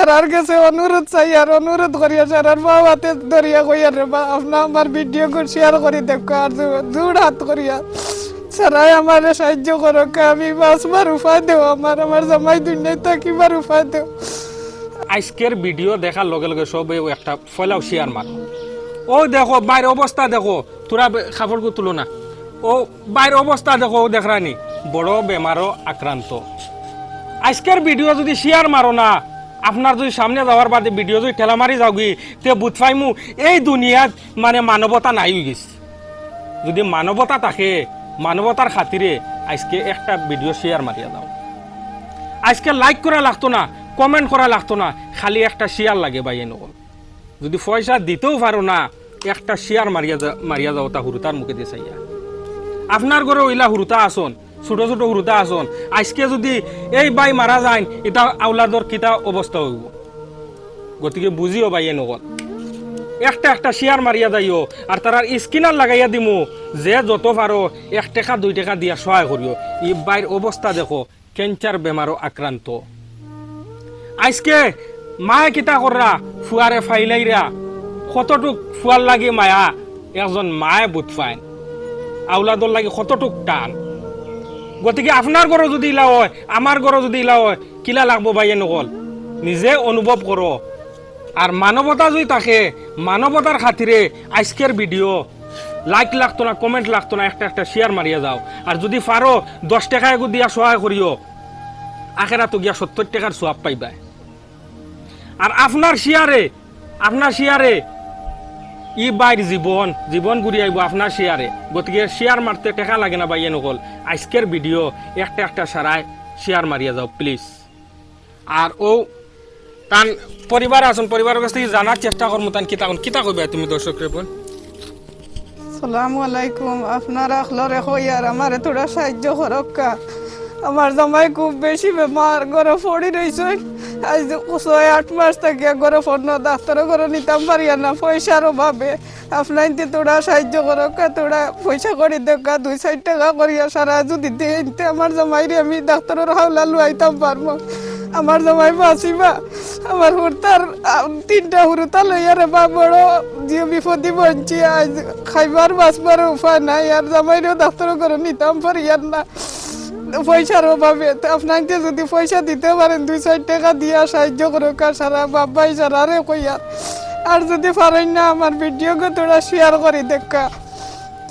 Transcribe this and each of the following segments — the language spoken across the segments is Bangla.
সারার কাছে অনুরোধ চাই আর অনুরোধ করিয়া সারার বাবাতে ধরিয়া কইয়া রে বা আপনার আমার ভিডিও শেয়ার করে দেখো আর জোড় হাত করিয়া সারাই আমার সাহায্য করো আমি বাঁচবার উপায় দেও আমার জামাই দুনিয়ায় থাকিবার উপায় দেও। আজকের ভিডিও দেখার লগে লগে সব একটা ফলাও শেয়ার মার। ও দেখো বাইরের অবস্থা দেখো, তোরা খাবারকে তুলো না। ও বাইরের অবস্থা দেখো, ও দেখরানি বড় বেমারও আক্রান্ত। আজকের ভিডিও যদি শেয়ার মারো না, আপনার যদি সামনে যাওয়ার বাদে ভিডিও যদি ঠেলা মারি যাওগি তে বুঝ পাইমু এই দুনিয়াত মানে মানবতা নাই হয়ে গেছে। যদি মানবতা থাকে, মানবতার খাতিরে আজকে একটা ভিডিও শেয়ার মারিয়া দাও। আজকে লাইক করা লাগতো না, কমেন্ট করা লাগতো না, খালি একটা শেয়ার লাগে ভাই। নকল যদি পয়সা দিতেও পারো না, একটা শেয়ার মারিয়া যাও তা হুরুতার মুখে দিয়ে চাইয়া। আপনার ঘরে ওইলা হুরুতা আসন, ছোট ছোট হুরুতা আসন, আজকে যদি এই বাই মারা যায় এটা আউলাদর কিতা অবস্থা হইব। গতিকে বুঝিও ভাই নকল একটা একটা শেয়ার মারিয়া যাইও আর তার স্ক্রিনার লাগাইয়া দিমু যে যত পারো 1 টাকা 2 টাকা দিয়া সহায় করিও। এই বাইর অবস্থা দেখো, ক্যান্সার বেমারও আক্রান্ত। আজকে মায়ে কিতা কররা ফুয়ারে ফাইলাইরা কতটুক ফুয়ার লাগে মায়া একজন মায়ে বুঝ পায় আউলাদর লাগে কতটুক টান। গতিকে আপনার ঘরে যদি ইলা হয়, আমার ঘরে যদি ইলা হয়, কিলা লাগবো ভাইয়ে নকল নিজে অনুভব করো। আর মানবতা যদি থাকে, মানবতার খাতিরে আজকের ভিডিও লাইক লাগতো না, কমেন্ট লাগতো না, একটা একটা শেয়ার মারিয়া যাও। আর যদি পারো 10 টাকা এগু দিয়া সহায় করিও, আখেরা তো গিয়া 70 টাকার সোয়াব পাইবা। আর আপনার শেয়ারে ই বাইর জীবন ঘুরি আইব আপনার শেয়ারে। গতিকে শেয়ার মারতে টাকা লাগে না ভাইয়ে নকল। আজকের ভিডিও একটা একটা সারায় শেয়ার মারিয়া যাও প্লিজ। আর ও তান পরিবার আসুন, পরিবারের কাছ থেকে জানার চেষ্টা করবো তান কিতা কইবা তুমি দর্শক রে বোন। আসসালামু আলাইকুম। আপনারা আখলরে কইয়ার আমারে তোরা সাহায্য করক্কা। আমার জামাই খুব বেশি বেমার, ঘরে পড়ি রইছে। আজ 6-8 মাস থেকে ঘরে পড়ন, ডাক্তারও ঘরে নিতাম পারিয়া না পয়সার অভাবে। আপনার তোরা সাহায্য করক্কা, তোরা পয়সা করে দেখা 2-4 টাকা করিয়া সারা যদি দিতে আমার জামাইরে আমি ডাক্তারের হাওলা লুয়াইতাম পারবো। আমার জামাই বাঁচিবা। আমার হুরতার 3টা হুরতা লইয়া রে বা বড় যে বিপদি বঞ্চি আজ খাইবার বাঁচবার উপায় নাই। আর জামাইরেও ডাক্তারও করে নিতাম পারিয়ার না পয়সার অভাবে। আপনাকে যদি পয়সা দিতে পারেন 2-4 টাকা দিয়া সাহায্য করুক সারা বাবাই সারা রে কইয়ার। আর যদি পারেন না আমার ভিডিওকে তোরা শেয়ার করি দেখা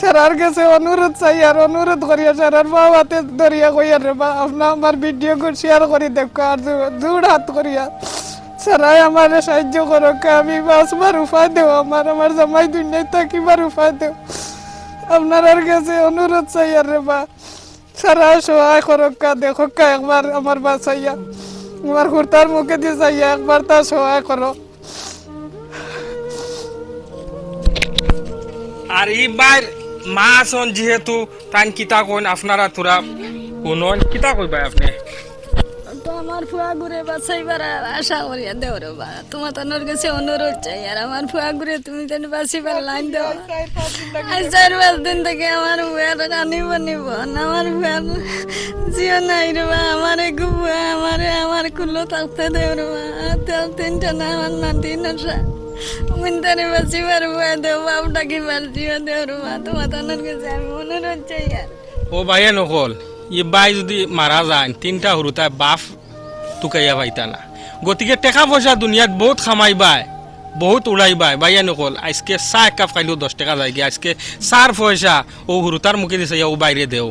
সারার কাছে অনুরোধ চাই আর অনুরোধ করিয়া সারার বাবাতে ধরিয়া কইয়া রে বা আপনার আমার ভিডিওকে শেয়ার করি দেখো আর জোড় হাত করিয়া সারাই আমার সাহায্য করুক আমি বাঁচবার উপায় দেও আমার জামাই দুনিয়ায় থাকিবার উপায় দেও। আপনার কাছে অনুরোধ চাই আর রে বা সারা সহায় করক্কা দেখক্কা একবার আমার বাঁচাইয়া আমার হুরতার মুখে দিয়ে যাইয়া একবার তা সহায় করো। আর এই বাইর মা আসন যেহেতু তান কিতা কইন আপনারা তোরা শুনুন কিতা কইবা আপনি। তো আমার ফুয়া ঘুরে বাঁচাইবার আশা করিয়া দেও রে বা, তোমার তানোর কাছে অনুরোধ চাই। আর আমার ফুয়া ঘুরে তুমি তেন বাঁচিবার লাইন দেও। আজ 4-5 দিন থেকে আমার ফুয়ার কানিব নিব আমার ফুয়ার জিও নাই রে বা। আমারে গুয়া আমার কুলো থাকতে দেও রে বা। 3টা না আমার নাতিন আসা মিনতারে বাঁচিবার ফুয়া দেও, বাপ ডাকিবার জিও দেও রে বা। তোমার তানোর কাছে আমি অনুরোধ চাই। আর ও ভাইয়া নকল ই বাই যদি মারা যায় 3টা হুরুতায় বাপ টুকাইয়া পাইতা না। গতিকে টাকা পয়সা দুনিয়াত বহুত খামাইবাই, বহুত উড়াইবাই ভাইয়া নকল। আজকে চাহ 1 কাপ খাইলেও 10 টাকা যায় গিয়ে। আজকে চার পয়সা ও হুরুতার মুখে দিছে ও বাইরে দেও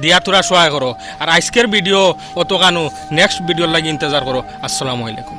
দিয়া তোরা সহায় করো। আর আজকের ভিডিও অত কানো নেক্সট ভিডিওর লাগি ইন্তজার করো। আসসালামু আলাইকুম।